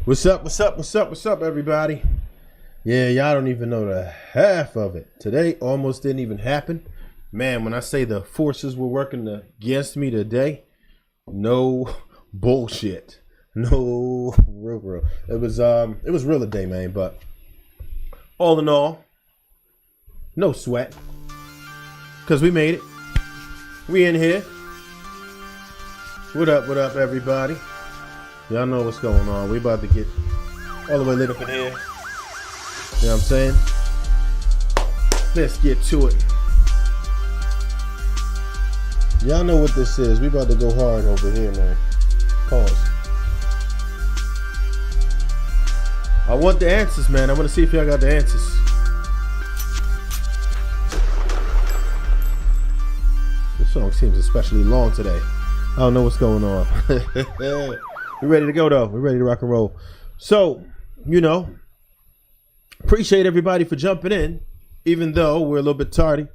What's up, everybody? Yeah, y'all don't even know the half of it. Today almost didn't even happen. Man, when I say the forces were working against me today, no bullshit. No real. It was real today, man, but all in all, no sweat. Cause we made it. We in here. What up, everybody? Y'all know what's going on. We about to get all the way lit up in here. You know what I'm saying? Let's get to it. Y'all know what this is. We about to go hard over here, man. Pause. I want the answers, man. I want to see if y'all got the answers. This song seems especially long today. I don't know what's going on. We're ready to go, though. We're ready to rock and roll. So, appreciate everybody for jumping in, even though we're a little bit tardy.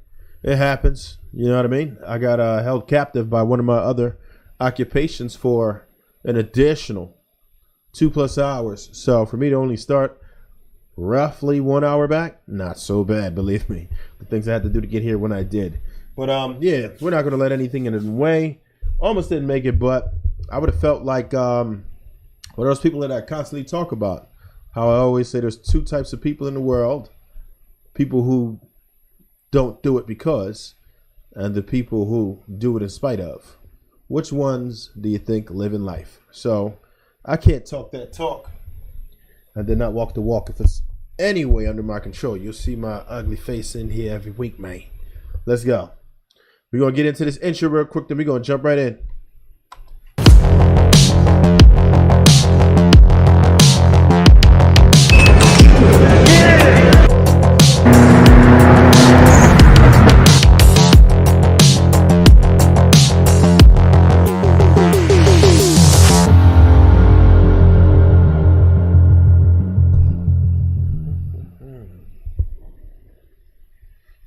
It happens. You know what I mean? I got held captive by one of my other occupations for an additional 2+ hours. So for me to only start roughly 1 hour back, not so bad, believe me. The things I had to do to get here when I did. But yeah, we're not going to let anything in the way. Almost didn't make it, but I would have felt like one of those people that I constantly talk about. How I always say there's two types of people in the world. People who don't do it because, and the people who do it in spite of. Which ones do you think live in life? So I can't talk that talk. I did not walk the walk. If it's any way under my control, you'll see my ugly face in here every week, man. Let's go. We're going to get into this intro real quick, then we're going to jump right in.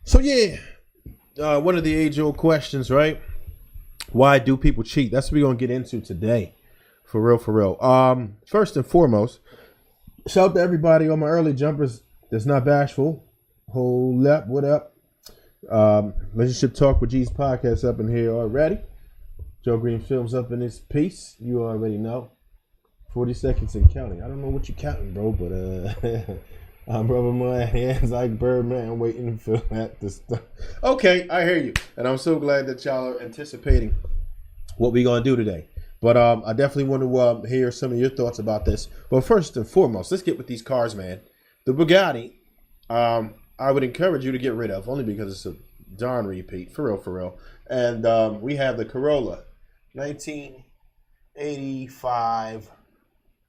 So yeah, one of the age-old questions, right? Why do people cheat? That's what we're going to get into today. For real. First and foremost, shout out to everybody on my early jumpers that's not bashful. Hold up, what up? Relationship Talk with G's podcast up in here already. Joe Green Films up in this piece. You already know. 40 seconds and counting. I don't know what you're counting, bro, but I'm rubbing my hands like Birdman waiting for that to start. Okay, I hear you. And I'm so glad that y'all are anticipating what we're going to do today. But I definitely want to hear some of your thoughts about this. But first and foremost, let's get with these cars, man. The Bugatti, I would encourage you to get rid of, only because it's a darn repeat, for real. And we have the Corolla, 1985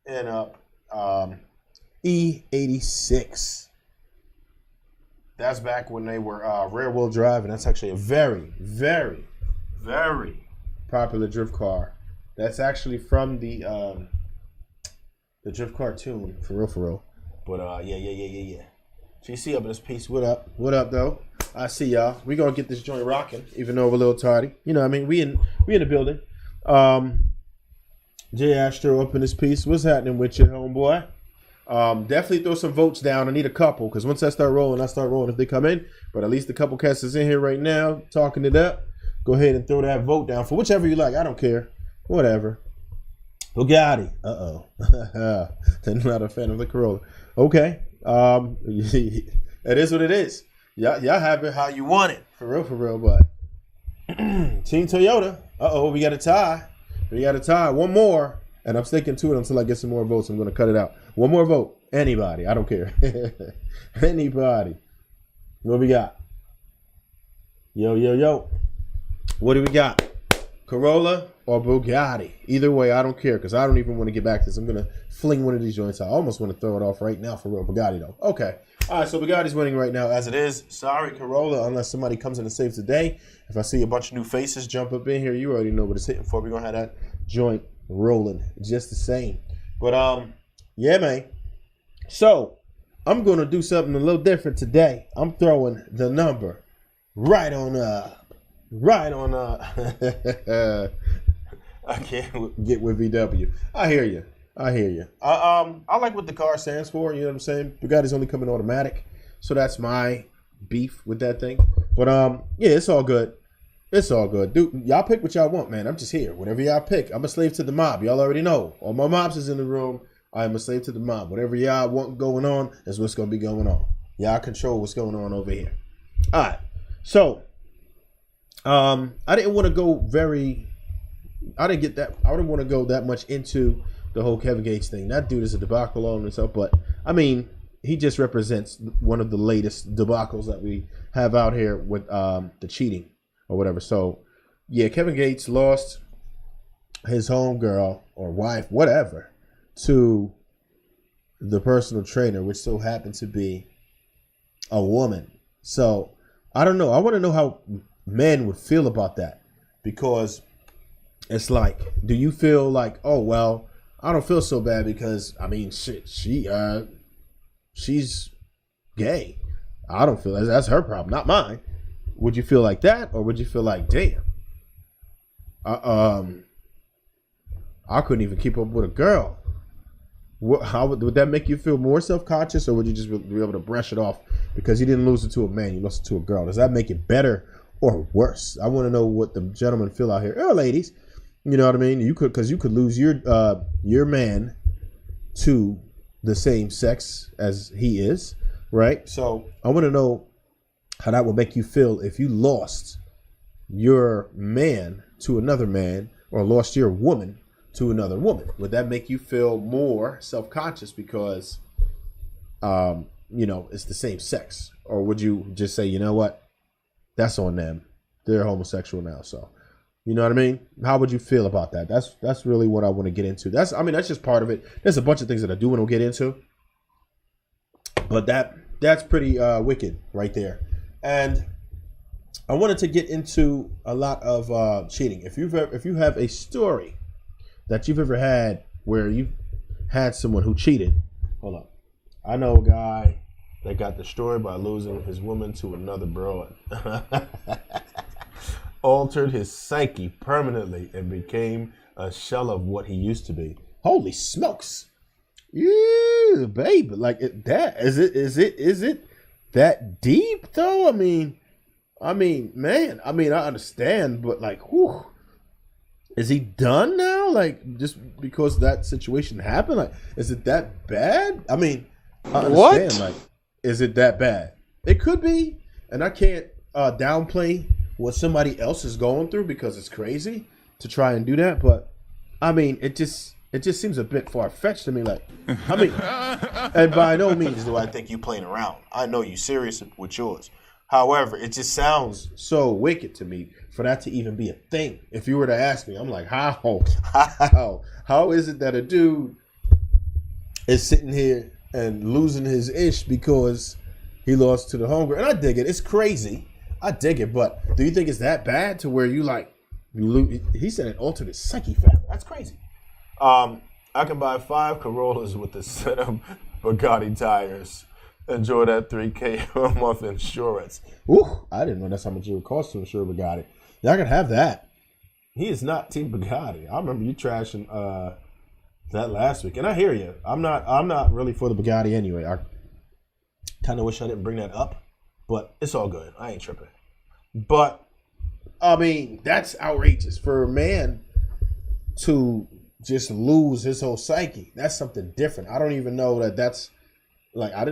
and up. E86. That's back when they were rear-wheel drive, and that's actually a very, very, very popular drift car. That's actually from the drift cartoon, for real. But yeah. GC up in this piece. What up? What up, though? I see y'all. We gonna get this joint rocking, even though we're a little tardy. You know what I mean? We in the building. J Astro up in this piece. What's happening with you, homeboy? Definitely throw some votes down. I need a couple, because once I start rolling if they come in. But at least a couple cats is in here right now talking it up. Go ahead and throw that vote down for whichever you like. I don't care. Whatever. Bugatti. They're not a fan of the Corolla. Okay. It is what it is. Y'all have it how you want it. For real. But Team Toyota. We got a tie. One more. And I'm sticking to it until I get some more votes. I'm going to cut it out. One more vote. Anybody. I don't care. Anybody. What we got? Yo. What do we got? Corolla or Bugatti? Either way, I don't care, because I don't even want to get back to this. I'm going to fling one of these joints out. I almost want to throw it off right now for real. Bugatti, though. Okay. All right, so Bugatti's winning right now as it is. Sorry, Corolla, unless somebody comes in and saves the day. If I see a bunch of new faces jump up in here, you already know what it's hitting for. We're going to have that joint rolling just the same. But yeah, man. So I'm gonna do something a little different today. I'm throwing the number right on up. I can't get with VW. I hear you. I hear you. I like what the car stands for. You know what I'm saying? Bugatti's only coming automatic, so that's my beef with that thing. But yeah, it's all good. It's all good, dude. Y'all pick what y'all want, man. I'm just here. Whatever y'all pick, I'm a slave to the mob. Y'all already know. All my mobs is in the room. I am a slave to the mob. Whatever y'all want going on is what's gonna be going on. Y'all control what's going on over here. All right. So, I didn't want to go I didn't want to go that much into the whole Kevin Gates thing. That dude is a debacle on himself, but I mean, he just represents one of the latest debacles that we have out here with the cheating or whatever. So, yeah, Kevin Gates lost his homegirl or wife, whatever, to the personal trainer, which so happened to be a woman. So, I don't know. I want to know how men would feel about that, because it's like, do you feel like, oh, well, I don't feel so bad because, I mean, shit, she's gay. I don't feel that's her problem, not mine. Would you feel like that, or would you feel like, damn, I couldn't even keep up with a girl? How would that make you feel more self-conscious, or would you just be able to brush it off because you didn't lose it to a man, you lost it to a girl? Does that make it better or worse? I want to know what the gentlemen feel out here, or ladies. You know what I mean? You could lose your man to the same sex as he is, right? So I want to know how that would make you feel if you lost your man to another man, or lost your woman to another woman. Would that make you feel more self-conscious because, it's the same sex? Or would you just say, you know what, that's on them. They're homosexual now. So, you know what I mean? How would you feel about that? That's really what I want to get into. That's just part of it. There's a bunch of things that I do want to get into, but that's pretty wicked right there. And I wanted to get into a lot of cheating. If you have a story that you've ever had where you had someone who cheated. Hold up. I know a guy that got destroyed by losing his woman to another broad. Altered his psyche permanently and became a shell of what he used to be. Holy smokes. Yeah, babe. Like is it that deep though? I mean, man, I understand, but like, whew. Is he done now? Like, just because that situation happened? Like, is it that bad? I mean, I understand. What? Like, is it that bad? It could be, and I can't downplay what somebody else is going through because it's crazy to try and do that. But I mean, it just seems a bit far fetched to me. Like, I mean, and by no means do I think you playing around. I know you serious with yours. However, it just sounds so wicked to me for that to even be a thing. If you were to ask me, I'm like, how is it that a dude is sitting here and losing his ish because he lost to the homegirl? And I dig it. It's crazy. I dig it. But do you think it's that bad to where you lose? He said it altered his psyche factor. That's crazy. I can buy 5 Corollas with a set of Bugatti tires. Enjoy that $3,000 a month insurance. Ooh, I didn't know that's how much it would cost to insure Bugatti. Y'all can have that. He is not Team Bugatti. I remember you trashing that last week, and I hear you. I'm not really for the Bugatti anyway. I kind of wish I didn't bring that up, but it's all good. I ain't tripping. But I mean, that's outrageous for a man to just lose his whole psyche. That's something different. I don't even know that's like I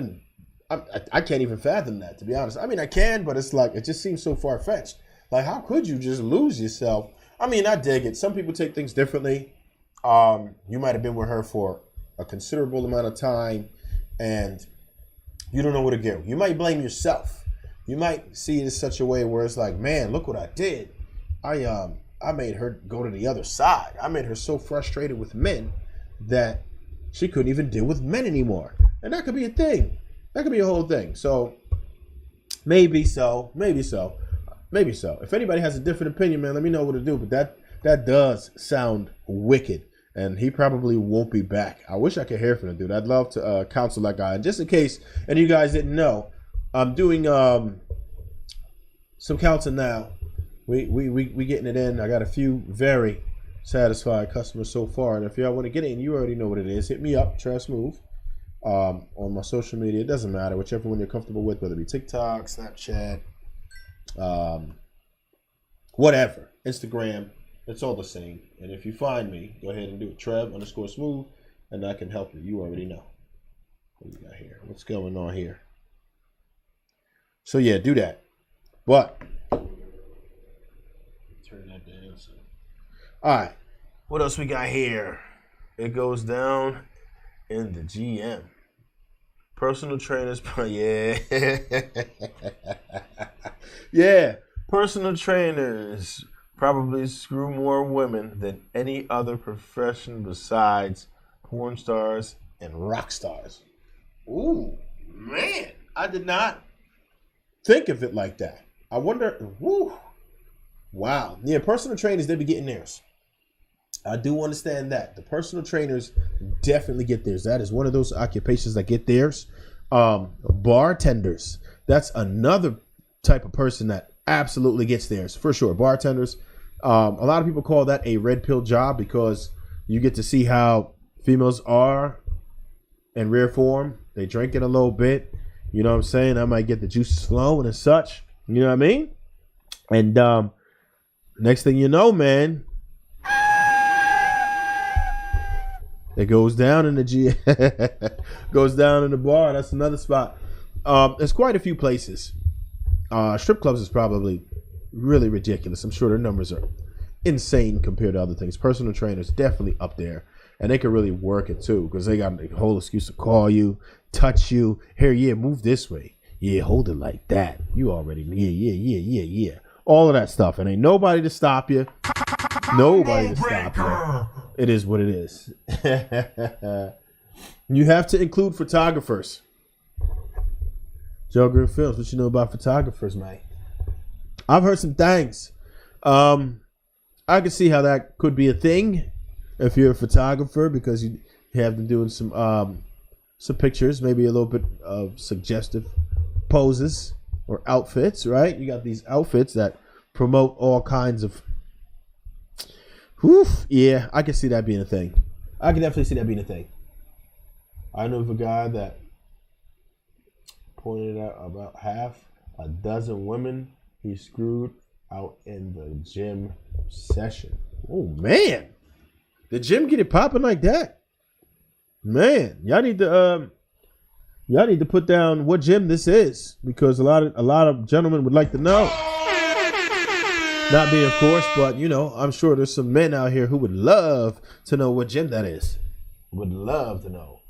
can't even fathom that, to be honest. I mean, I can, but it's like, it just seems so far-fetched. Like, how could you just lose yourself? I mean, I dig it. Some people take things differently. You might have been with her for a considerable amount of time, and you don't know where to go. You might blame yourself. You might see it in such a way where it's like, man, look what I did. I made her go to the other side. I made her so frustrated with men that she couldn't even deal with men anymore. And that could be a thing. That could be a whole thing. So, maybe so. If anybody has a different opinion, man, let me know what to do. But that does sound wicked. And he probably won't be back. I wish I could hear from the dude. I'd love to counsel that guy. And just in case any of you guys didn't know, I'm doing some counseling now. We getting it in. I got a few very, satisfied customers so far. And if y'all want to get in, you already know what it is. Hit me up, Smoove, on my social media. It doesn't matter, whichever one you're comfortable with, whether it be TikTok, Snapchat, whatever, Instagram. It's all the same. And if you find me, go ahead and do it. Trev_Smoove, and I can help you. You already know. What we got here? What's going on here? So yeah, do that. But turn that down. So. All right. What else we got here? It goes down in the GM. Personal trainers. Yeah. Yeah. Personal trainers probably screw more women than any other profession besides porn stars and rock stars. Ooh, man. I did not think of it like that. I wonder, woo. Wow. Yeah, personal trainers, they be getting theirs. I do understand that. The personal trainers definitely get theirs. That is one of those occupations that get theirs. Bartenders. That's another type of person that absolutely gets theirs, for sure. Bartenders. A lot of people call that a red pill job because you get to see how females are in rare form. They drink it a little bit. You know what I'm saying? I might get the juices flowing and such. You know what I mean? And next thing you know, man, it goes down in the G. Goes down in the bar. That's another spot. There's quite a few places. Strip clubs is probably really ridiculous. I'm sure their numbers are insane compared to other things. Personal trainers definitely up there. And they can really work it too, because they got a whole excuse to call you, touch you. Here, yeah, move this way. Yeah, hold it like that. You already, yeah. All of that stuff. And ain't nobody to stop you. Nobody to stop you. It is what it is. You have to include photographers. Joe Green Films, what you know about photographers, man? I've heard some things. I can see how that could be a thing. If you're a photographer, because you have them doing some pictures, maybe a little bit of suggestive poses or outfits, right? You got these outfits that promote all kinds of. Yeah, I can see that being a thing. I can definitely see that being a thing. I know of a guy that pointed out about half a dozen women he screwed out in the gym session. Oh man. The gym get it popping like that, man. Y'all need to put down what gym this is, because a lot of gentlemen would like to know. Not me, of course, but you know, I'm sure there's some men out here who would love to know what gym that is. Would love to know.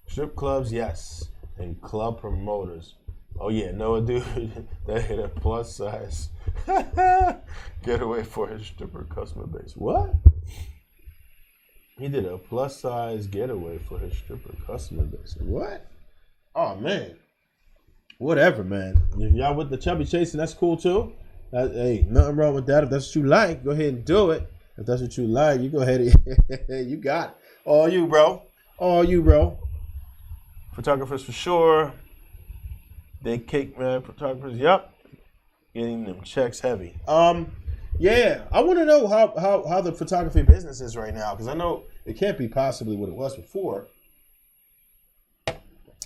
Strip clubs, yes, and club promoters. Oh yeah, know a dude that hit a plus size getaway for his stripper customer base. What? He did a plus size getaway for his stripper customer base. What? Oh man. Whatever, man. If y'all with the chubby chasing, that's cool too. Hey, nothing wrong with that. If that's what you like, go ahead and do it. If that's what you like, you go ahead and you got it. All you, bro. All you, bro. Photographers for sure. Big cake, man. Photographers, yep. Getting them checks heavy. Yeah, I want to know how the photography business is right now, because I know it can't be possibly what it was before.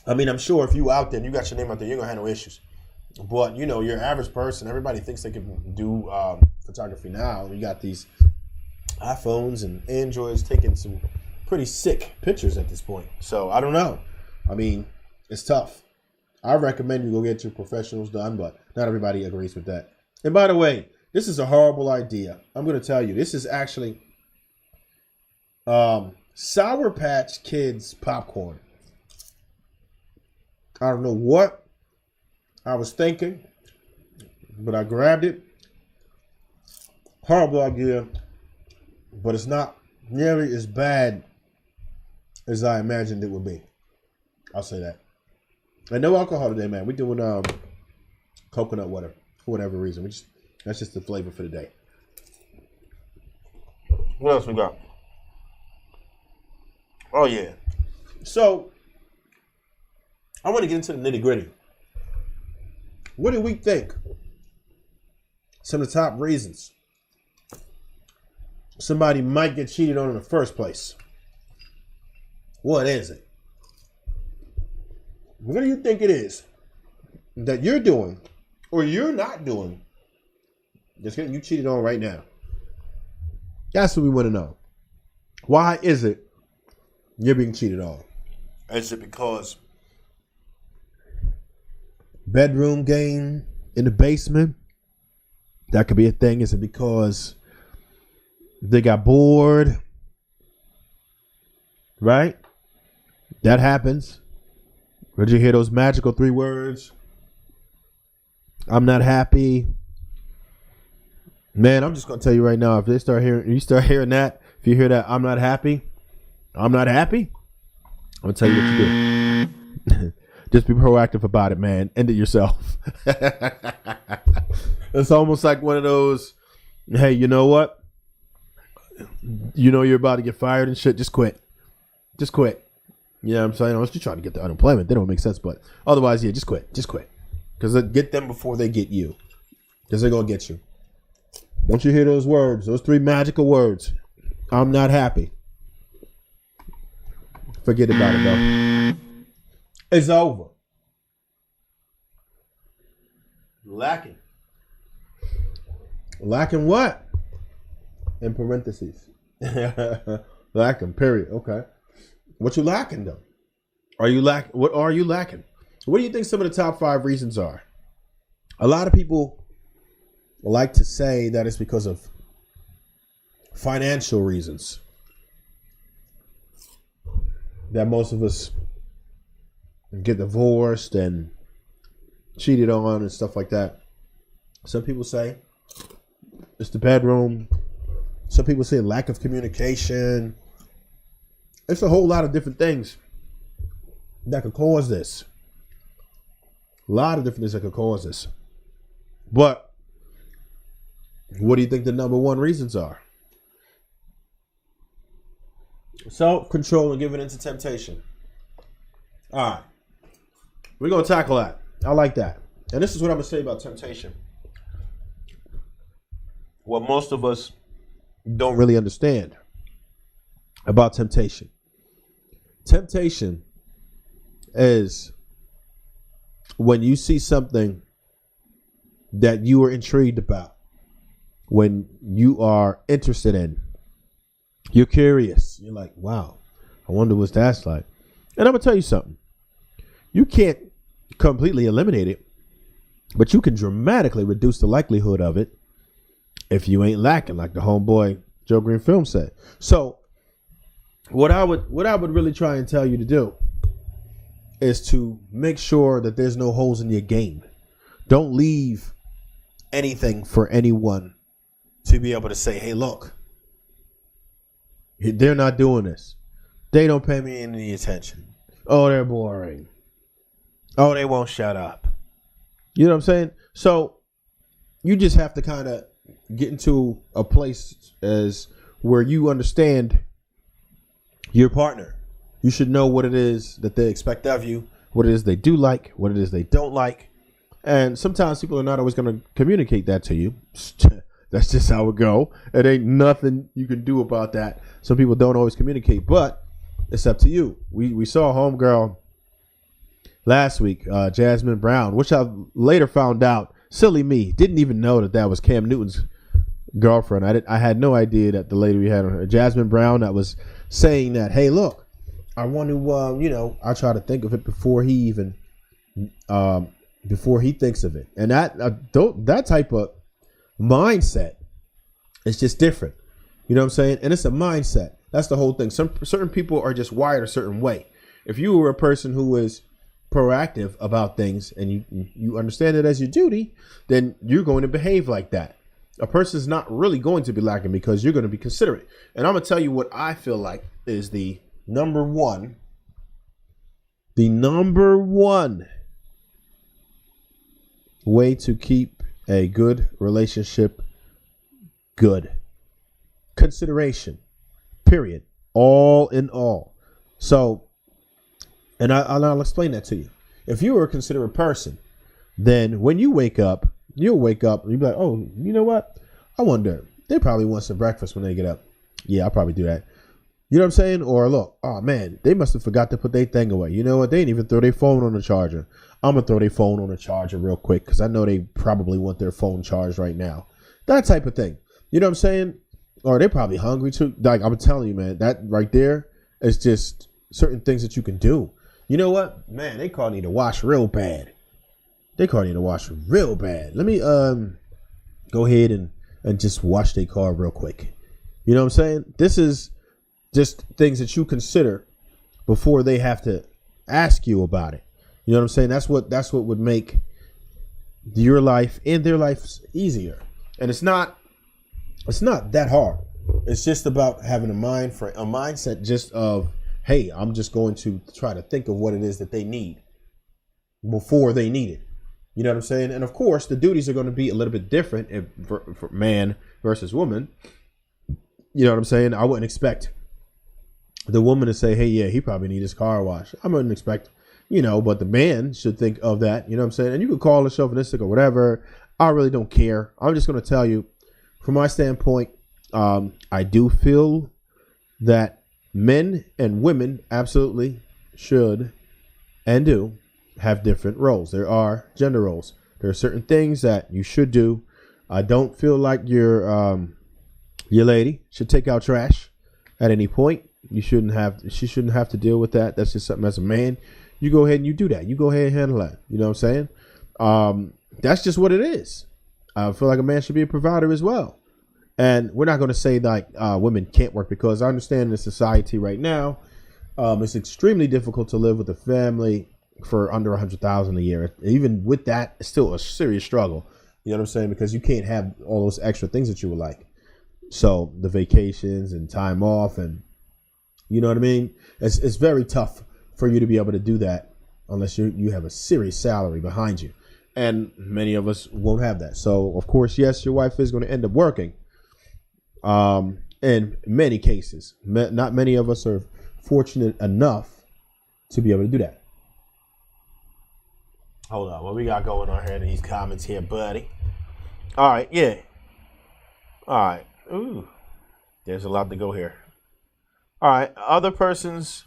I mean, I'm sure if you out there and you got your name out there, you're going to have no issues. But, you know, your average person, everybody thinks they can do photography now. You got these iPhones and Androids taking some pretty sick pictures at this point. So, I don't know. I mean, it's tough. I recommend you go get your professionals done, but not everybody agrees with that. And by the way, this is a horrible idea. I'm going to tell you. This is actually Sour Patch Kids popcorn. I don't know what I was thinking, but I grabbed it. Horrible idea, but it's not nearly as bad as I imagined it would be. I'll say that. And no alcohol today, man. We're doing coconut water for whatever reason. That's just the flavor for the day. What else we got? Oh, yeah. So, I want to get into the nitty gritty. What do we think? Some of the top reasons somebody might get cheated on in the first place? What is it? What do you think it is that you're doing or you're not doing that's getting you cheated on right now? That's what we want to know. Why is it you're being cheated on? Is it because bedroom game in the basement? That could be a thing. Is it because they got bored? Right? That happens. Did you hear those magical 3 words? I'm not happy. Man, I'm just gonna tell you right now, if you start hearing that, if you hear that, I'm not happy, I'm gonna tell you what to do. Just be proactive about it, man. End it yourself. It's almost like one of those, hey, you know what? You know you're about to get fired and shit. Just quit. Just quit. You know what I'm saying? Unless you're trying to get the unemployment, they don't make sense. But otherwise, yeah, just quit. Just quit. Because get them before they get you. Because they're going to get you. Don't you hear those words? Those 3 magical words. I'm not happy. Forget about it, though. It's over. Lacking. Lacking what? In parentheses. Lacking, period. Okay. What you lacking, though? What are you lacking? What do you think some of the top 5 reasons are? A lot of people like to say that it's because of financial reasons. That most of us get divorced and cheated on and stuff like that. Some people say it's the bedroom. Some people say lack of communication. It's a whole lot of different things that could cause this. A lot of different things that could cause this. But what do you think the number 1 reasons are? Self-control and giving into temptation. All right. We're going to tackle that. I like that. And this is what I'm going to say about temptation. What most of us don't really understand about temptation. Temptation is when you see something that you are intrigued about, when you are interested in, you're curious. You're like, wow, I wonder what that's like. And I'm going to tell you something. You can't completely eliminate it, but you can dramatically reduce the likelihood of it if you ain't lacking, like the homeboy Joe Green film said. So what I would really try and tell you to do is to make sure that there's no holes in your game. Don't leave anything for anyone to be able to say, hey, look, they're not doing this. They don't pay me any attention. Oh, they're boring. Oh, they won't shut up. You know what I'm saying? So you just have to kind of get into a place as where you understand your partner. You should know what it is that they expect of you, what it is they do like, what it is they don't like. And sometimes people are not always going to communicate that to you. That's just how it go. It ain't nothing you can do about that. Some people don't always communicate, but it's up to you. We saw a homegirl last week, Jasmine Brown, which I later found out, silly me, didn't even know that was Cam Newton's girlfriend. I had no idea that the lady we had on her, Jasmine Brown, that was saying that, hey, look, I want to, I try to think of it before he even, before he thinks of it. And that type of mindset is just different. You know what I'm saying? And it's a mindset. That's the whole thing. Certain people are just wired a certain way. If you were a person who is proactive about things and you understand it as your duty, then you're going to behave like that. A person's not really going to be lacking because you're going to be considerate. And I'm going to tell you what I feel like is the number one way to keep a good relationship good. Consideration, period. All in all. So, and I'll explain that to you. If you are a considerate person, then when you wake up, you'll be like, oh, you know what? I wonder, they probably want some breakfast when they get up. Yeah, I'll probably do that. You know what I'm saying? Or look, oh man, they must have forgot to put their thing away. You know what? They didn't even throw their phone on the charger. I'm gonna throw their phone on the charger real quick because I know they probably want their phone charged right now. That type of thing. You know what I'm saying? Or they're probably hungry too. Like I'm telling you, man, that right there is just certain things that you can do. You know what? Man, they call need to wash real bad. They call need to wash real bad. Let me go ahead and just wash their car real quick. You know what I'm saying? This is just things that you consider before they have to ask you about it. You know what I'm saying? That's what would make your life and their lives easier. And it's not that hard. It's just about having a mindset just of, hey, I'm just going to try to think of what it is that they need before they need it. You know what I'm saying? And of course, the duties are going to be a little bit different for man versus woman. You know what I'm saying? I wouldn't expect the woman to say, hey, yeah, he probably needs his car washed. I wouldn't expect, but the man should think of that. You know what I'm saying? And you could call it chauvinistic or whatever. I really don't care. I'm just going to tell you, from my standpoint, I do feel that men and women absolutely should and do have different roles. There are gender roles. There are certain things that you should do. I don't feel like your lady should take out trash at any point. She shouldn't have to deal with that. That's just something as a man. You go ahead and you do that. You go ahead and handle that. You know what I'm saying? That's just what it is. I feel like a man should be a provider as well. And we're not going to say that women can't work, because I understand in the society right now, it's extremely difficult to live with a family for under $100,000 a year. Even with that, it's still a serious struggle. You know what I'm saying? Because you can't have all those extra things that you would like. So the vacations and time off, and you know what I mean? It's very tough for you to be able to do that unless you have a serious salary behind you. And many of us won't have that. So, of course, yes, your wife is going to end up working. In many cases, not many of us are fortunate enough to be able to do that. Hold on, what we got going on here in these comments here, buddy? All right, yeah. All right. Ooh, there's a lot to go here. All right, other persons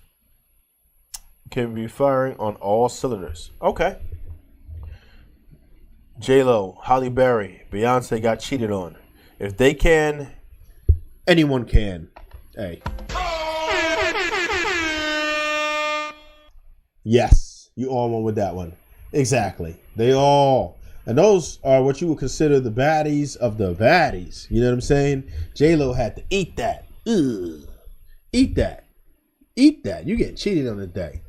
can be firing on all cylinders. Okay. J-Lo, Halle Berry, Beyonce got cheated on. If they can, anyone can. Hey. Yes, you all went with that one. Exactly. They all. And those are what you would consider the baddies of the baddies. You know what I'm saying? J-Lo had to eat that. Ugh. Eat that. Eat that. You getting cheated on today.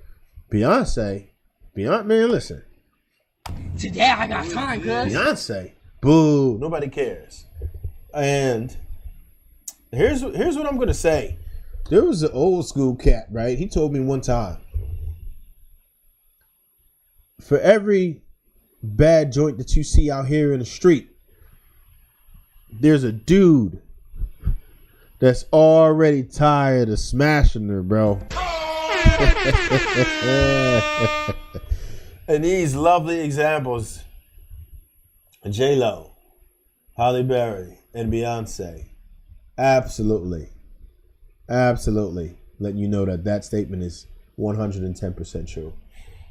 Beyonce, man, listen. Today I got time, cuz. Beyonce, boo. Nobody cares. And here's what I'm gonna say. There was an old school cat, right? He told me one time, for every bad joint that you see out here in the street, there's a dude that's already tired of smashing her, bro. And these lovely examples, J-Lo, Halle Berry, and Beyonce, absolutely letting you know that statement is 110% true.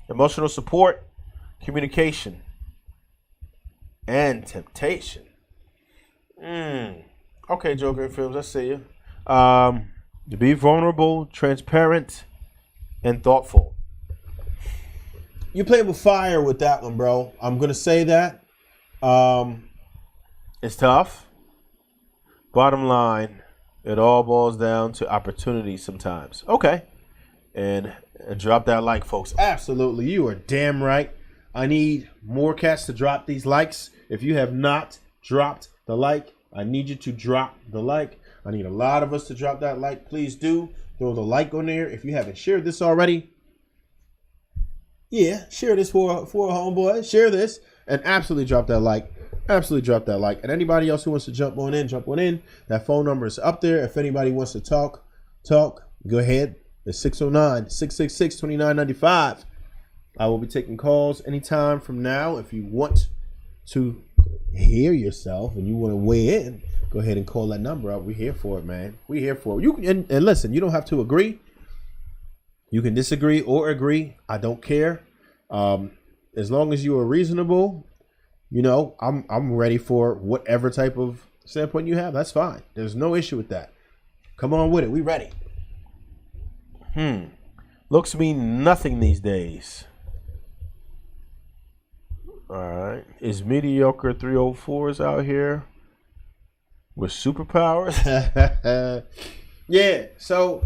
Emotional support, communication, and temptation. Okay, Joker and Films, I see you. To be vulnerable, transparent, and thoughtful. You played with fire with that one, bro. I'm going to say that. It's tough. Bottom line, it all boils down to opportunity sometimes. Okay. And drop that like, folks. Absolutely. You are damn right. I need more cats to drop these likes. If you have not dropped the like, I need you to drop the like. I need a lot of us to drop that like. Please do. Throw the like on there. If you haven't shared this already, yeah, share this for a homeboy. Share this and absolutely drop that like. Absolutely drop that like. And anybody else who wants to jump on in. That phone number is up there. If anybody wants to talk, go ahead. It's 609-666-2995. I will be taking calls anytime from now. If you want to hear yourself and you want to weigh in, go ahead and call that number up. We're here for it, man. We're here for it. You can, and listen, you don't have to agree. You can disagree or agree. I don't care. As long as you are reasonable, you know, I'm ready for whatever type of standpoint you have. That's fine. There's no issue with that. Come on with it. We ready. Looks mean nothing these days. All right. Is mediocre 304s out here with superpowers? Yeah. So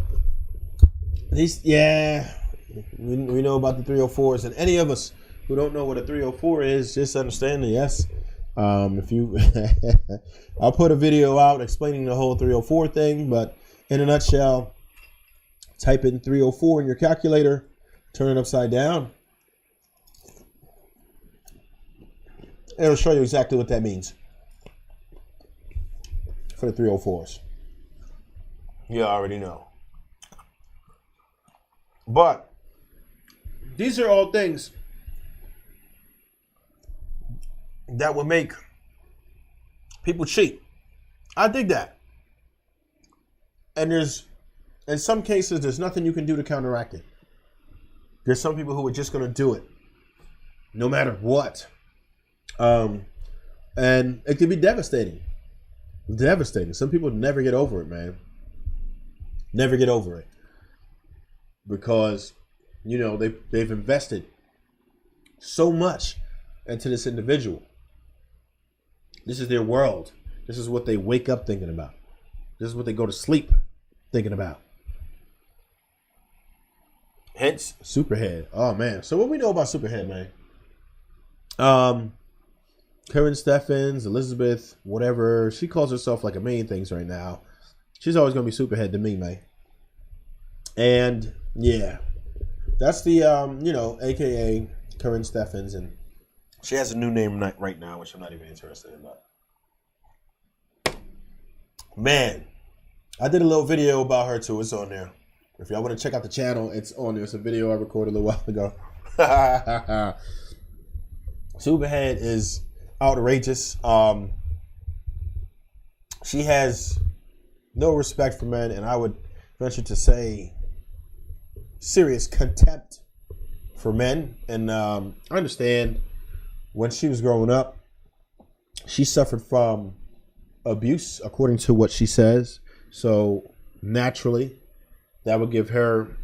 these, we know about the 304s, and any of us who don't know what a 304 is, just understand that yes. If you, I'll put a video out explaining the whole 304 thing, but in a nutshell, type in 304 in your calculator, turn it upside down. It'll show you exactly what that means for the 304s. You already know. But these are all things that would make people cheat. I dig that. And in some cases, there's nothing you can do to counteract it. There's some people who are just going to do it no matter what. And it can be devastating. Devastating. Some people never get over it, man. Never get over it. Because, you know, they've invested so much into this individual. This is their world. This is what they wake up thinking about. This is what they go to sleep thinking about. Hence, Superhead. Oh, man. So what we know about Superhead, man? Karen Steffens, Elizabeth, whatever. She calls herself like a million things right now. She's always going to be Superhead to me, man. And, yeah. That's the, a.k.a. Karen Steffens. And she has a new name right now, which I'm not even interested in. But man, I did a little video about her, too. It's on there. If y'all want to check out the channel, it's on there. It's a video I recorded a little while ago. Superhead is outrageous. She has no respect for men, and I would venture to say serious contempt for men. And I understand when she was growing up, she suffered from abuse, according to what she says. So naturally, that would give her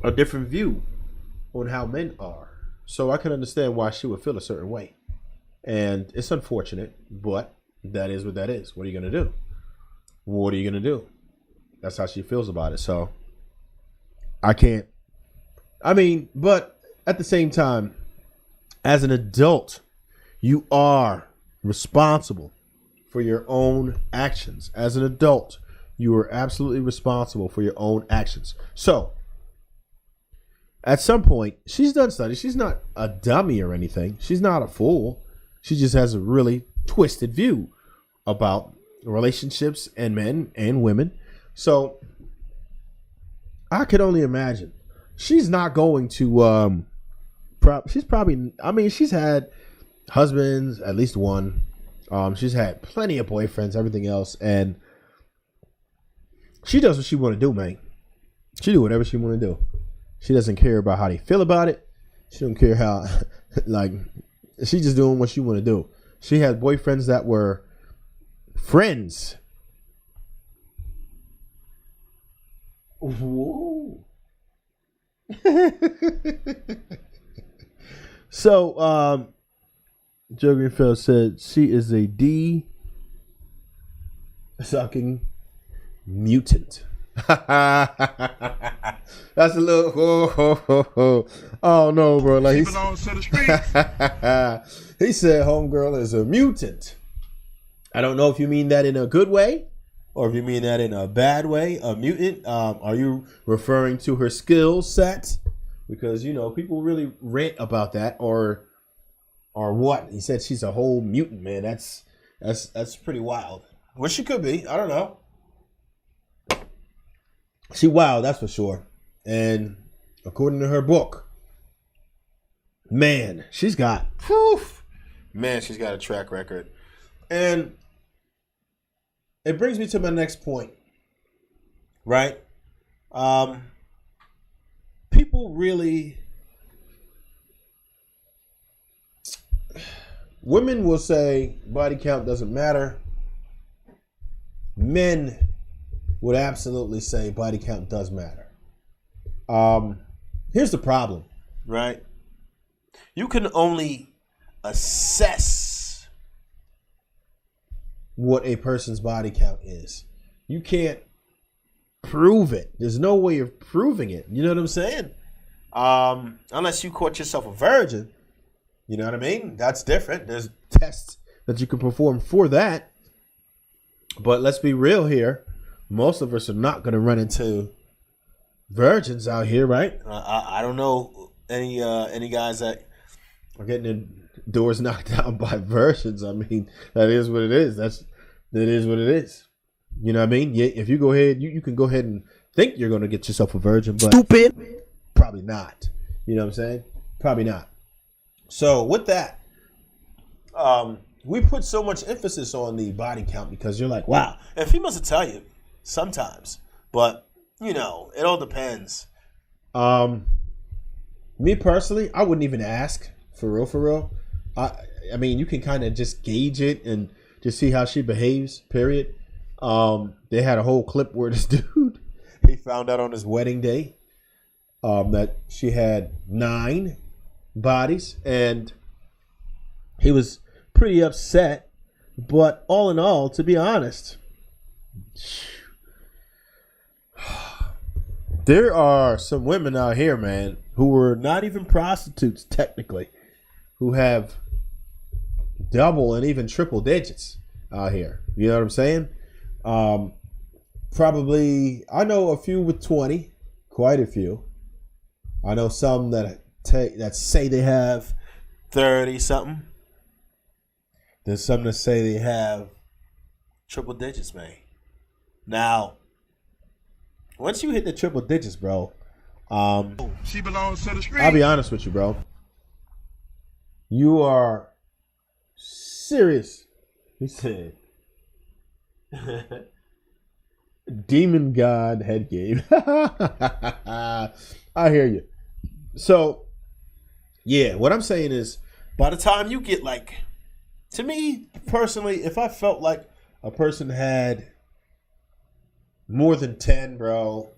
a different view on how men are. So I can understand why she would feel a certain way. And it's unfortunate, but that is what that is. What are you going to do? What are you going to do? That's how she feels about it. So but at the same time, as an adult, you are responsible for your own actions. As an adult, you are absolutely responsible for your own actions. So, at some point, she's done studies. She's not a dummy or anything. She's not a fool. She just has a really twisted view about relationships and men and women. So, I could only imagine. She's not going to, she's had husbands, at least one. She's had plenty of boyfriends, everything else. And she does what she want to do, man. She do whatever she want to do. She doesn't care about how they feel about it. She don't care how, she's just doing what she want to do. She had boyfriends that were friends. Whoa. So, Joe Greenfield said she is a D-sucking mutant. That's a little. Oh no, bro! Like he belongs to the streets. He said, "Homegirl is a mutant." I don't know if you mean that in a good way, or if you mean that in a bad way. A mutant? Are you referring to her skill set? Because people really rant about that, or what? He said she's a whole mutant, man. That's pretty wild. Well, she could be. I don't know. She wild, that's for sure. And according to her book, man, she's got a track record. And it brings me to my next point, right? People really, women will say body count doesn't matter. Men would absolutely say body count does matter. Here's the problem, right? You can only assess what a person's body count is. You can't prove it. There's no way of proving it. You know what I'm saying? Unless you caught yourself a virgin. You know what I mean? That's different. There's tests that you can perform for that. But let's be real here. Most of us are not going to run into virgins out here, right? I don't know any guys that are getting their doors knocked down by virgins. I mean, that is what it is. That is what it is. You know what I mean? Yeah, if you go ahead, you can go ahead and think you're going to get yourself a virgin, but stupid. Probably not. You know what I'm saying? Probably not. So with that, we put so much emphasis on the body count because you're like, wow. And females will tell you sometimes, but you know, it all depends. Me personally, I wouldn't even ask for real. I mean, you can kind of just gauge it and just see how she behaves. Period. They had a whole clip where this dude, he found out on his wedding day, that she had 9 bodies, and he was pretty upset. But all in all, to be honest, there are some women out here, man, who are not even prostitutes technically, who have double and even triple digits out here. You know what I'm saying? Probably, I know a few with 20, quite a few. I know some that say they have 30 something. There's some that say they have triple digits, man. Now, once you hit the triple digits, bro, she belongs to the street. I'll be honest with you, bro. You are serious. He said, Demon God head game. I hear you. So, yeah, what I'm saying is, by the time you get like, to me personally, if I felt like a person had more than 10, bro,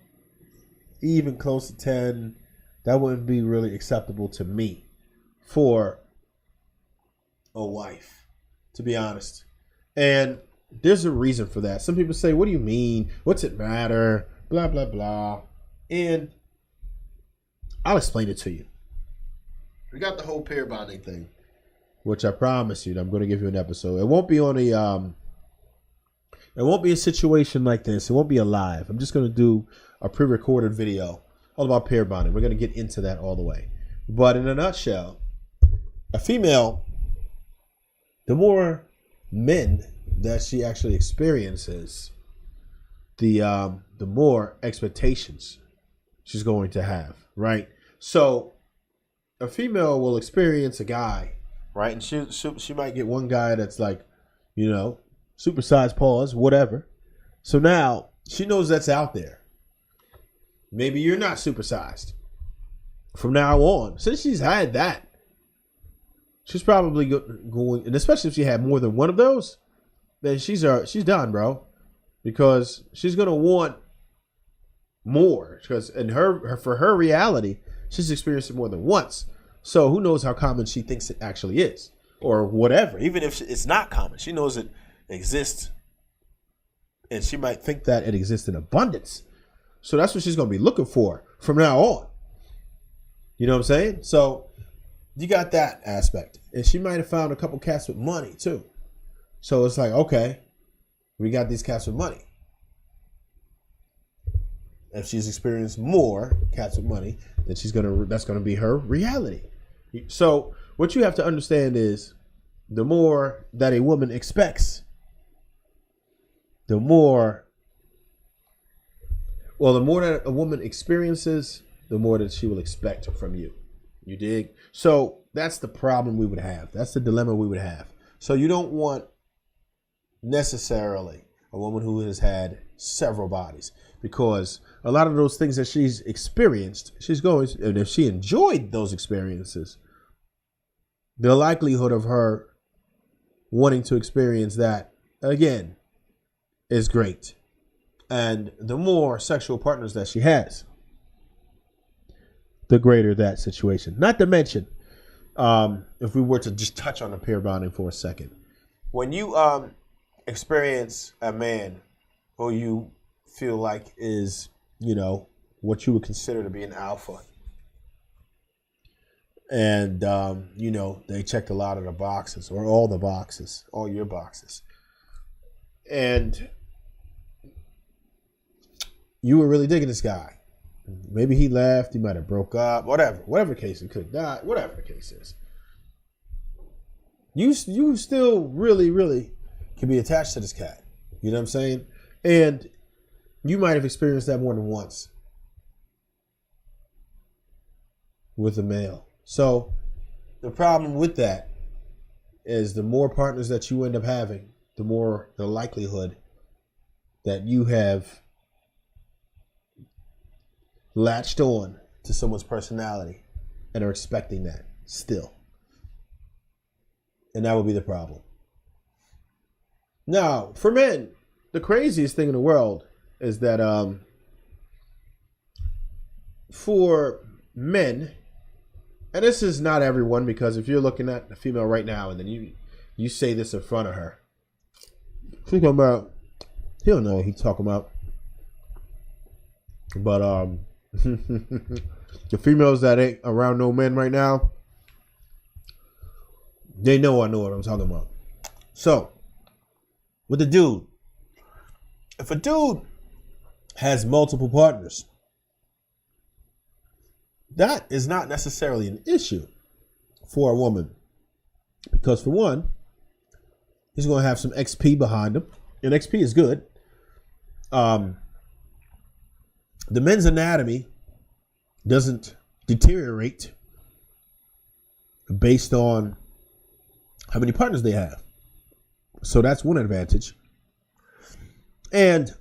even close to 10, that wouldn't be really acceptable to me for a wife, to be honest. And there's a reason for that. Some people say, what do you mean? What's it matter? Blah, blah, blah. And I'll explain it to you. We got the whole pair bonding thing, which I promise you, I'm going to give you an episode. It won't be on it won't be a situation like this. It won't be a live. I'm just going to do a pre-recorded video all about pair bonding. We're going to get into that all the way. But in a nutshell, a female, the more men that she actually experiences, the more expectations she's going to have, right? So a female will experience a guy, right? And she might get one guy that's like, you know, supersized paws, whatever. So now she knows that's out there. Maybe you're not supersized. From now on, since she's had that, she's probably going, and especially if she had more than one of those, then she's done, bro, because she's gonna want more. Because in for her reality, she's experienced it more than once. So who knows how common she thinks it actually is, or whatever. Even if it's not common, she knows it exists, and she might think that it exists in abundance. So that's what she's gonna be looking for from now on. You know what I'm saying? So you got that aspect, and she might have found a couple cats with money too. So it's like, okay, we got these cats with money. If she's experienced more cats with money, then that's gonna be her reality. So what you have to understand is, the more that a woman expects, the more that a woman experiences, the more that she will expect from you. You dig? So that's the problem we would have. That's the dilemma we would have. So you don't want necessarily a woman who has had several bodies, because a lot of those things that she's experienced, and if she enjoyed those experiences, the likelihood of her wanting to experience that again is great. And the more sexual partners that she has, the greater that situation. Not to mention, if we were to just touch on the pair bonding for a second, when you experience a man who you feel like is, what you would consider to be an alpha, and they checked a lot of the boxes, or all the boxes, all your boxes, and you were really digging this guy. Maybe he left, he might have broke up, whatever case, he could have died, whatever the case is. You still really, really can be attached to this cat. You know what I'm saying? And you might have experienced that more than once with a male. So the problem with that is the more partners that you end up having, the more the likelihood that you have latched on to someone's personality and are expecting that still. And that would be the problem. Now, for men, the craziest thing in the world is that for men, and this is not everyone, because if you're looking at a female right now and then you say this in front of her, she's talking about, he'll know what he's talking about. But the females that ain't around no men right now, they know I know what I'm talking about. So, with a dude, if a dude has multiple partners, that is not necessarily an issue for a woman. Because for one, he's going to have some XP behind him. And XP is good. The men's anatomy doesn't deteriorate based on how many partners they have. So that's one advantage. And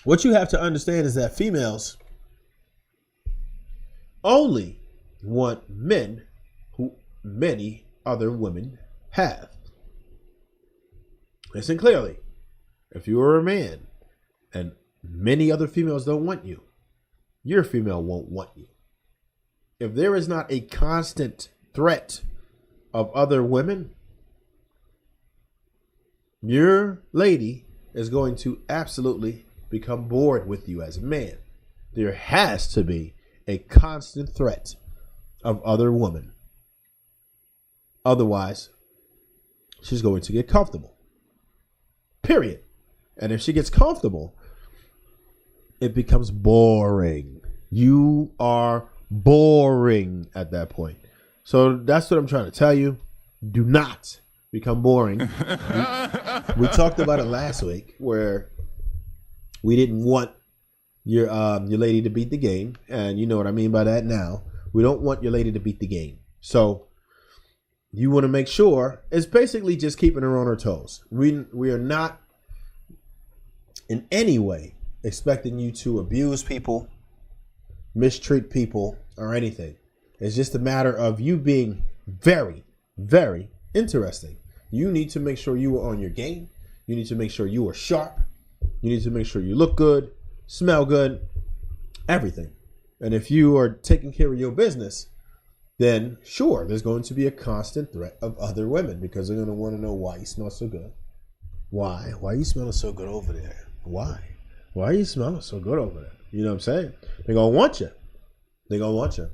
what you have to understand is that females only want men who many other women have. Listen clearly. If you are a man and many other females don't want you, your female won't want you. If there is not a constant threat of other women, your lady is going to absolutely become bored with you as a man. There has to be a constant threat of other women. Otherwise, she's going to get comfortable. Period. And if she gets comfortable, it becomes boring. You are boring at that point. So that's what I'm trying to tell you. Do not become boring. We talked about it last week, where we didn't want your lady to beat the game, and you know what I mean by that now. We don't want your lady to beat the game. So you want to make sure it's basically just keeping her on her toes. We are not in any way expecting you to abuse people, mistreat people, or anything. It's just a matter of you being very, very interesting. You need to make sure you are on your game. You need to make sure you are sharp. You need to make sure you look good, smell good, everything. And if you are taking care of your business, then sure, there's going to be a constant threat of other women, because they're going to want to know why you smell so good. Why? Why are you smelling so good over there? Why? Why are you smelling so good over there? You know what I'm saying? They're going to want you. They're going to want you.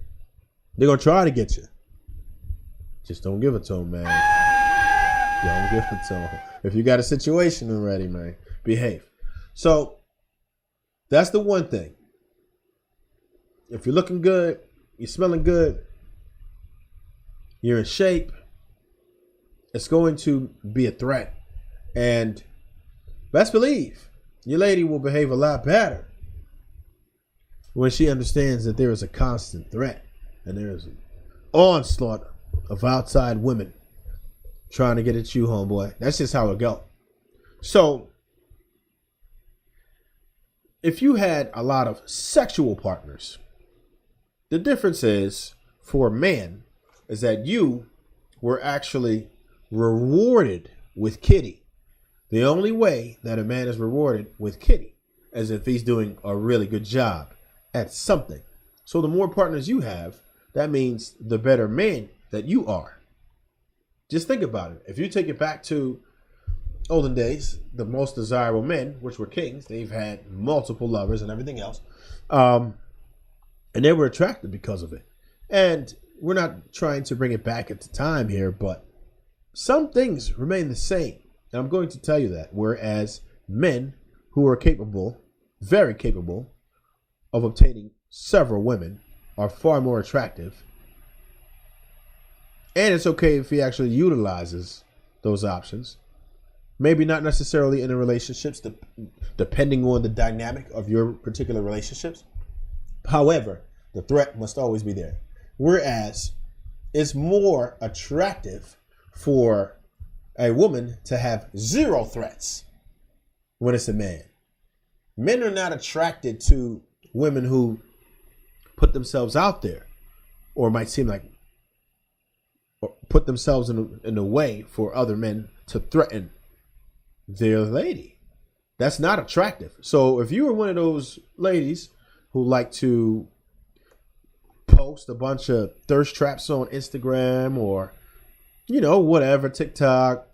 They're going to try to get you. Just don't give it to them, man. Don't give it to them. If you got a situation already, man, behave. So that's the one thing. If you're looking good, you're smelling good, you're in shape, it's going to be a threat. And best believe your lady will behave a lot better when she understands that there is a constant threat and there is an onslaught of outside women trying to get at you, homeboy. That's just how it go. So if you had a lot of sexual partners, the difference is for a man is that you were actually rewarded with kitty. The only way that a man is rewarded with kitty is if he's doing a really good job at something. So the more partners you have, that means the better man that you are. Just think about it. If you take it back to olden days, the most desirable men, which were kings, they've had multiple lovers and everything else. And they were attracted because of it. And we're not trying to bring it back at the time here, but some things remain the same. And I'm going to tell you that. Whereas men who are capable, very capable, of obtaining several women are far more attractive. And it's okay if he actually utilizes those options. Maybe not necessarily in the relationships, depending on the dynamic of your particular relationships. However, the threat must always be there. Whereas it's more attractive for a woman to have zero threats when it's a man. Men are not attracted to women who put themselves out there, or might seem like, or put themselves in a way for other men to threaten their lady. That's not attractive. So if you were one of those ladies who like to post a bunch of thirst traps on Instagram or, whatever, TikTok,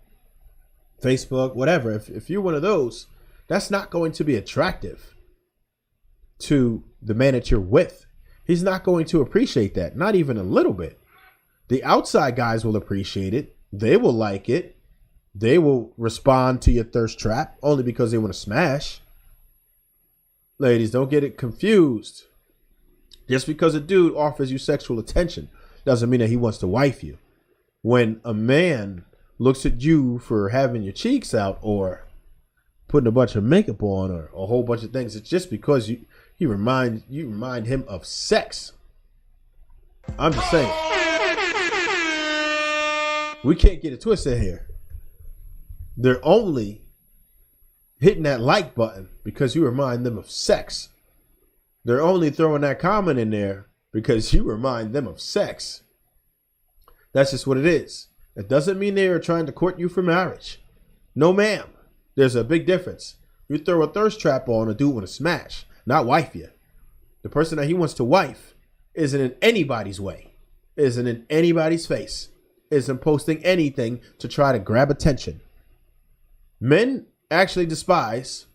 Facebook, whatever, if you're one of those, that's not going to be attractive to the man that you're with. He's not going to appreciate that, not even a little bit. The outside guys will appreciate it. They will like it. They will respond to your thirst trap only because they want to smash. Ladies, don't get it confused. Just because a dude offers you sexual attention doesn't mean that he wants to wife you. When a man looks at you for having your cheeks out or putting a bunch of makeup on or a whole bunch of things, it's just because you remind him of sex. I'm just saying. We can't get it twisted here. They're only hitting that like button because you remind them of sex. They're only throwing that comment in there because you remind them of sex. That's just what it is. It doesn't mean they are trying to court you for marriage. No, ma'am. There's a big difference. You throw a thirst trap on a dude with a smash, not wife you. The person that he wants to wife isn't in anybody's way, isn't in anybody's face, isn't posting anything to try to grab attention. Men actually despise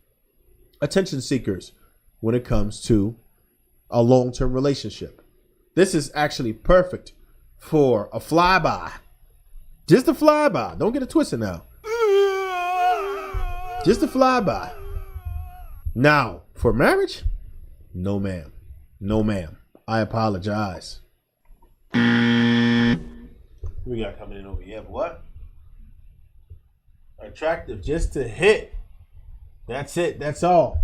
attention seekers when it comes to a long-term relationship. This is actually perfect for a flyby. Just a flyby. Don't get it twisted now. Just a flyby. Now, for marriage? No, ma'am. No, ma'am. I apologize. We got coming in over here. What? Attractive just to hit. That's it. That's all.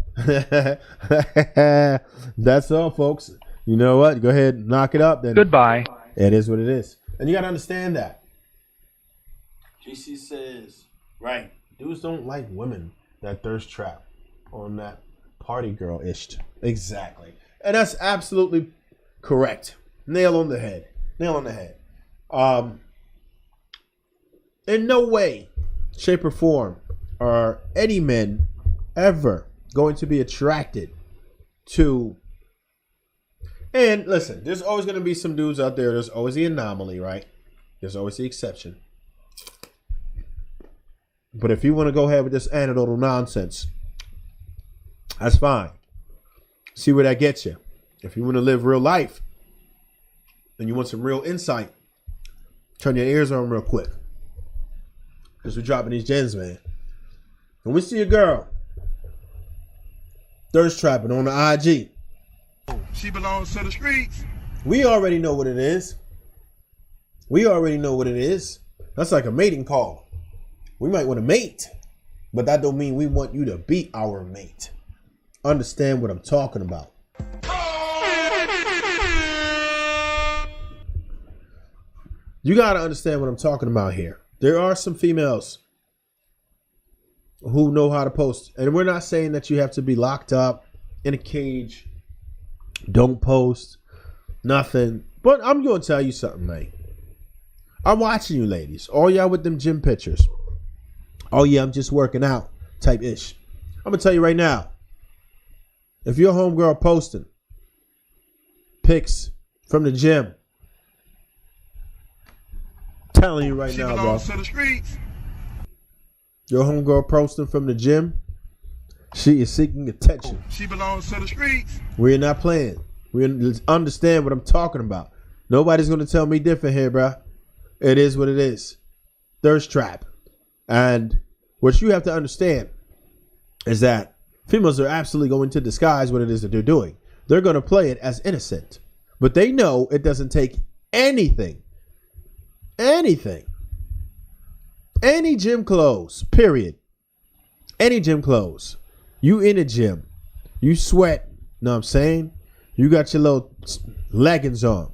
That's all, folks. You know what? Go ahead and knock it up then. Goodbye. It is what it is. And you got to understand that. GC says, right, dudes don't like women that thirst trap on that party girl-ish. Exactly. And that's absolutely correct. Nail on the head. Nail on the head. In no way, shape, or form are any men ever going to be attracted to. And listen, there's always going to be some dudes out there. There's always the anomaly, right? There's always the exception. But if you want to go ahead with this anecdotal nonsense, that's fine. See where that gets you. If you want to live real life and you want some real insight, turn your ears on real quick. Because we're dropping these gems, man. When we see a girl thirst trapping on the IG, she belongs to the streets. we already know what it is. We already know what it is. That's like a mating call. We might want to mate, but that don't mean we want you to be our mate. Understand what I'm talking about. You got to understand what I'm talking about here. There are some females who know how to post. And we're not saying that you have to be locked up in a cage. Don't post nothing. But I'm going to tell you something, man. I'm watching you ladies. All y'all with them gym pictures. Oh, yeah, I'm just working out type ish. I'm going to tell you right now. If your homegirl posting pics from the gym, telling you right now, bro. To the streets. Your homegirl posting from the gym, she is seeking attention. She belongs to the streets. We're not playing. We understand what I'm talking about. Nobody's going to tell me different here, bro. It is what it is. Thirst trap. And what you have to understand is that females are absolutely going to disguise what it is that they're doing. They're going to play it as innocent. But they know it doesn't take anything. Any gym clothes, period. Any gym clothes. You in a gym. You sweat. Know what I'm saying? You got your little leggings on.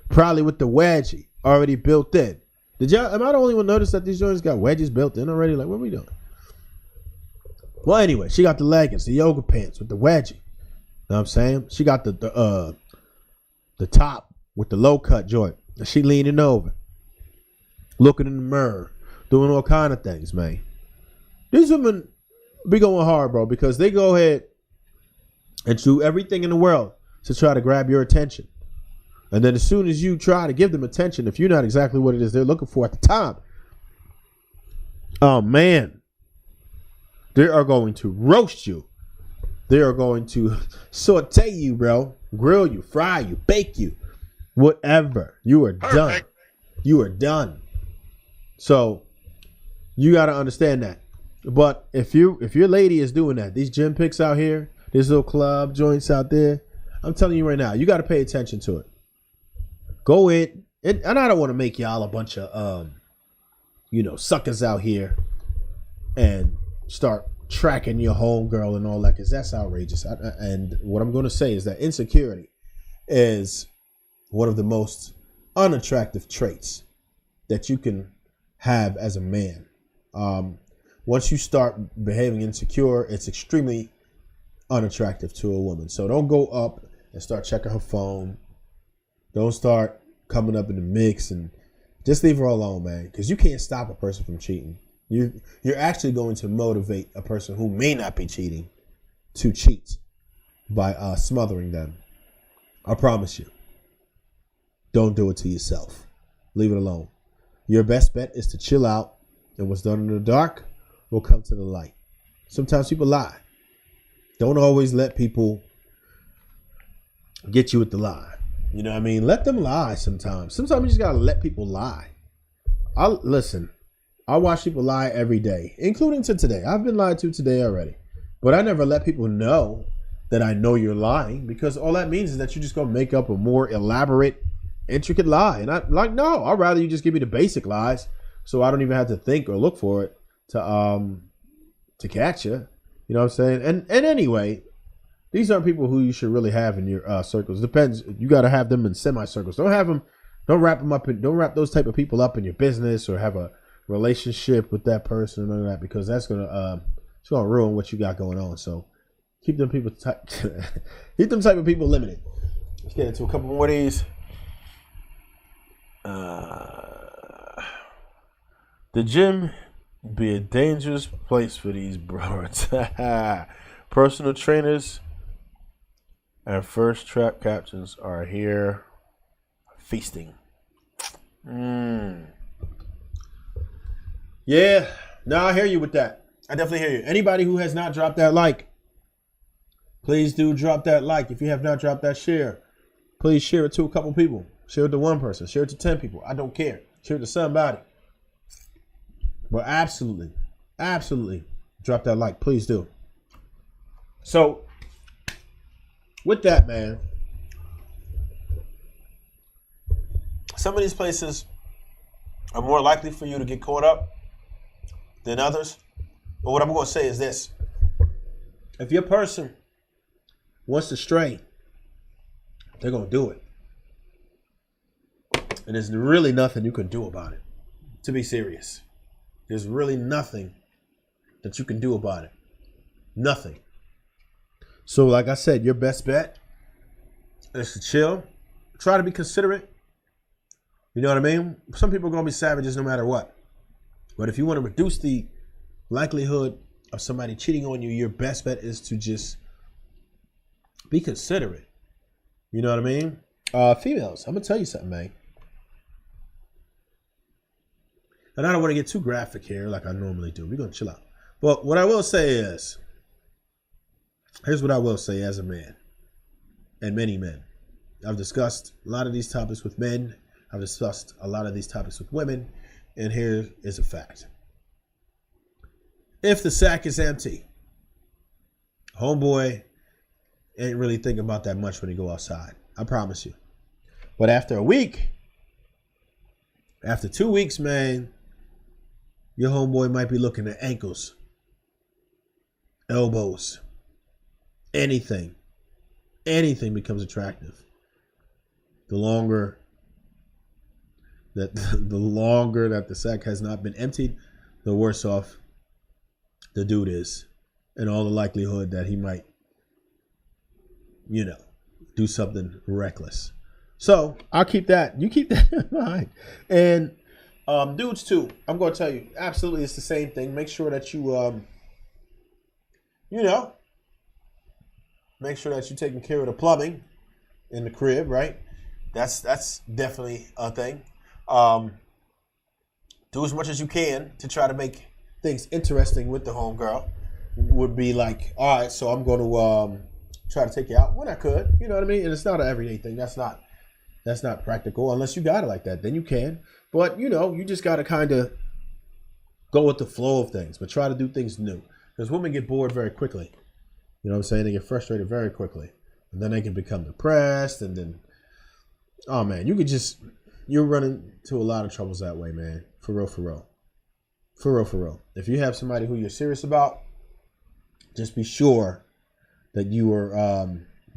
Probably with the wedgie already built in. Am I the only one notice that these joints got wedges built in already? Like, what are we doing? Well, anyway, she got the leggings, the yoga pants with the wedgie. Know what I'm saying? She got the top with the low cut joint. She leaning over. Looking in the mirror. Doing all kind of things, man. These women be going hard, bro, because they go ahead and do everything in the world to try to grab your attention. And then as soon as you try to give them attention, if you're not exactly what it is they're looking for at the time, oh, man, they are going to roast you. They are going to saute you, bro. Grill you, fry you, bake you, whatever. You are done. You are done. So you got to understand that. But if your lady is doing that, these gym pics out here, these little club joints out there, I'm telling you right now, you got to pay attention to it. Go in, and I don't want to make y'all a bunch of, suckers out here and start tracking your homegirl and all that, because that's outrageous. And what I'm going to say is that insecurity is one of the most unattractive traits that you can have as a man. Once you start behaving insecure, it's extremely unattractive to a woman. So don't go up and start checking her phone. Don't start coming up in the mix, and just leave her alone, man, because you can't stop a person from cheating. You're actually going to motivate a person who may not be cheating to cheat by smothering them. I promise you. Don't do it to yourself. Leave it alone. Your best bet is to chill out, and what's done in the dark will come to the light. Sometimes people lie. Don't always let people get you with the lie. You know what I mean? Let them lie sometimes. Sometimes you just got to let people lie. I watch people lie every day, including to today. I've been lied to today already. But I never let people know that I know you're lying, because all that means is that you're just going to make up a more elaborate, intricate lie. And no, I'd rather you just give me the basic lies so I don't even have to think or look for it to catch you. You know what I'm saying? And anyway, these aren't people who you should really have in your circles. Depends. You got to have them in semi-circles. Don't wrap those type of people up in your business or have a relationship with that person and all that, because that's gonna ruin what you got going on. So keep them type of people limited. Let's get into a couple more of these. The gym be a dangerous place for these bros. Personal trainers and first trap captains are here feasting. Yeah, no, I hear you with that. I definitely hear you. Anybody who has not dropped that like, please do drop that like. If you have not dropped that share, please share it to a couple people. Share it to one person. Share it to 10 people. I don't care. Share it to somebody. But absolutely drop that like. Please do. So, with that, man, some of these places are more likely for you to get caught up than others. But what I'm going to say is this. If your person wants to stray, they're going to do it. And there's really nothing you can do about it. To be serious. There's really nothing that you can do about it. Nothing. So, like I said, your best bet is to chill. Try to be considerate. You know what I mean? Some people are going to be savages no matter what. But if you want to reduce the likelihood of somebody cheating on you, your best bet is to just be considerate. You know what I mean? Females, I'm going to tell you something, man. And I don't want to get too graphic here like I normally do. We're going to chill out. But what I will say is, here's what I will say as a man and many men. I've discussed a lot of these topics with men. I've discussed a lot of these topics with women. And here is a fact. If the sack is empty, homeboy ain't really thinking about that much when he go outside. I promise you. But after a week, after 2 weeks, man, your homeboy might be looking at ankles, elbows, anything. Anything becomes attractive. The longer that the sack has not been emptied, the worse off the dude is, and all the likelihood that he might, do something reckless. So I'll keep that. You keep that in mind. And dudes too, I'm going to tell you, absolutely, it's the same thing. Make sure that you, make sure that you're taking care of the plumbing in the crib, right? That's definitely a thing. Do as much as you can to try to make things interesting with the homegirl. Would be like, all right, so I'm going to try to take you out when I could. You know what I mean? And it's not an everyday thing. That's not practical unless you got it like that. Then you can. But, you just got to kind of go with the flow of things. But try to do things new. Because women get bored very quickly. You know what I'm saying? They get frustrated very quickly. And then they can become depressed. And then, oh, man, you're running into a lot of troubles that way, man. For real, for real. For real, for real. If you have somebody who you're serious about, just be sure that you are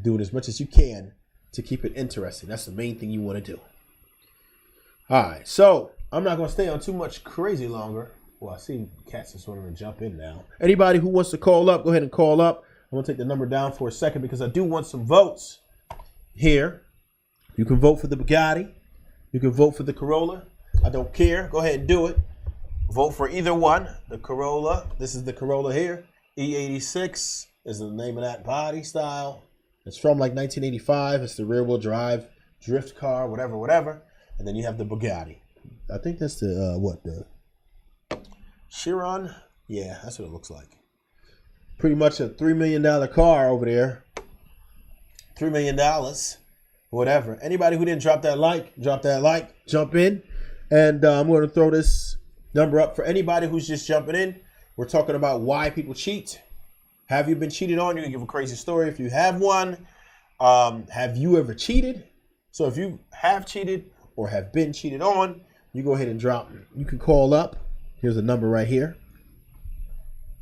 doing as much as you can to keep it interesting. That's the main thing you want to do. All right, so I'm not going to stay on too much crazy longer. Well, I see cats are sort of going to jump in now. Anybody who wants to call up, go ahead and call up. I'm going to take the number down for a second because I do want some votes here. You can vote for the Bugatti. You can vote for the Corolla. I don't care. Go ahead and do it. Vote for either one. The Corolla. This is the Corolla here. E86 is the name of that body style. It's from like 1985. It's the rear wheel drive drift car, whatever. And then you have the Bugatti. I think that's the Chiron? Yeah, that's what it looks like. Pretty much a $3 million car over there. $3 million. Whatever. Anybody who didn't drop that like, jump in. And I'm going to throw this number up for anybody who's just jumping in. We're talking about why people cheat. Have you been cheated on? You can give a crazy story if you have one. Have you ever cheated? So if you have cheated or have been cheated on, you go ahead and drop. You can call up. Here's a number right here.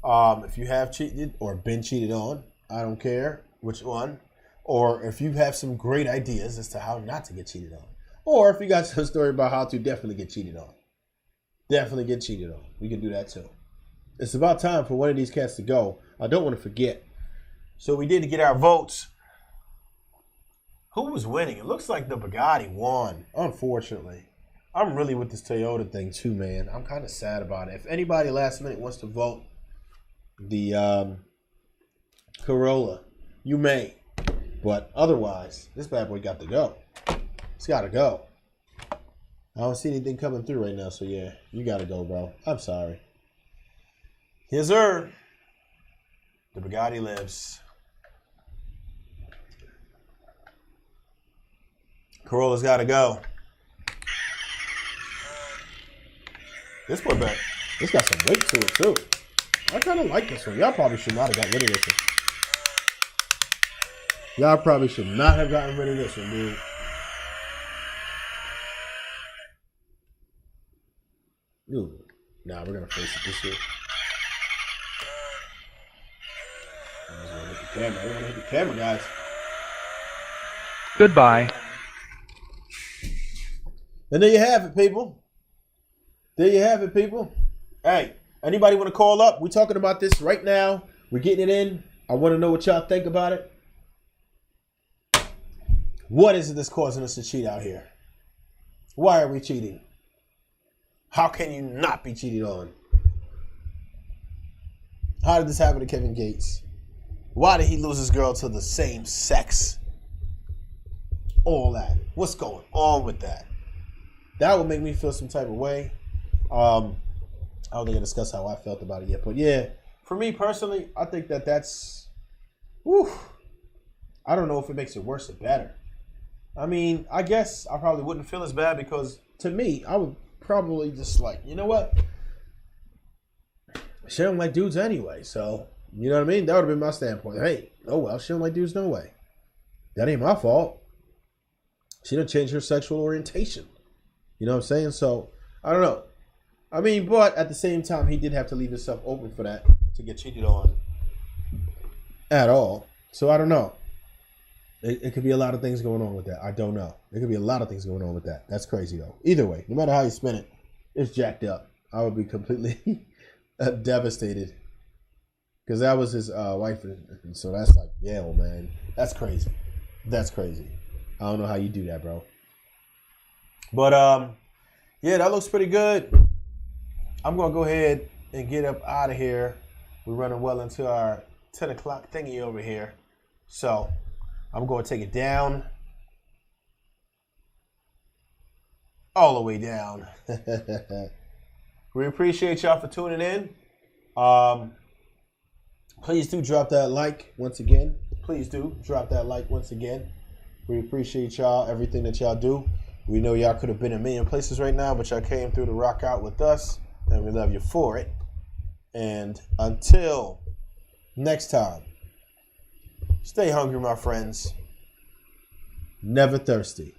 If you have cheated or been cheated on, I don't care which one. Or if you have some great ideas as to how not to get cheated on. Or if you got some story about how to definitely get cheated on. Definitely get cheated on. We can do that too. It's about time for one of these cats to go. I don't want to forget. So we did get our votes. Who was winning? It looks like the Bugatti won, unfortunately. I'm really with this Toyota thing too, man. I'm kind of sad about it. If anybody last minute wants to vote the Corolla, you may. But otherwise, this bad boy got to go. It's got to go. I don't see anything coming through right now, so yeah, you got to go, bro. I'm sorry. Yes, sir. The Bugatti lives. Corolla's got to go. This one back. This got some weight to it, too. I kind of like this one. Y'all probably should not have got rid of this one. Y'all probably should not have gotten rid of this one, dude. Ooh. Nah, we're going to face it this year. I was going to hit the camera. I don't want to hit the camera, guys. Goodbye. And there you have it, people. There you have it, people. Hey, anybody want to call up? We're talking about this right now. We're getting it in. I want to know what y'all think about it. What is it that's causing us to cheat out here? Why are we cheating? How can you not be cheated on? How did this happen to Kevin Gates? Why did he lose his girl to the same sex? All that. What's going on with that? That would make me feel some type of way. I don't think I discussed how I felt about it yet. But yeah, for me personally, I think that's... Whew, I don't know if it makes it worse or better. I mean, I guess I probably wouldn't feel as bad because to me, I would probably just like, you know what? She don't like dudes anyway. So, you know what I mean? That would have been my standpoint. Hey, oh well, she don't like dudes no way. That ain't my fault. She done changed her sexual orientation. You know what I'm saying? So, I don't know. I mean, but at the same time, he did have to leave himself open for that to get cheated on at all. So, I don't know. It could be a lot of things going on with that. I don't know. There could be a lot of things going on with that. That's crazy, though. Either way, no matter how you spin it, it's jacked up. I would be completely devastated. Because that was his wife. And so that's like, yeah, well, man. That's crazy. That's crazy. I don't know how you do that, bro. But, yeah, that looks pretty good. I'm going to go ahead and get up out of here. We're running well into our 10 o'clock thingy over here. So I'm going to take it down. All the way down. We appreciate y'all for tuning in. Please do drop that like once again. Please do drop that like once again. We appreciate y'all, everything that y'all do. We know y'all could have been in a million places right now, but y'all came through to rock out with us, and we love you for it. And until next time, stay hungry, my friends. Never thirsty.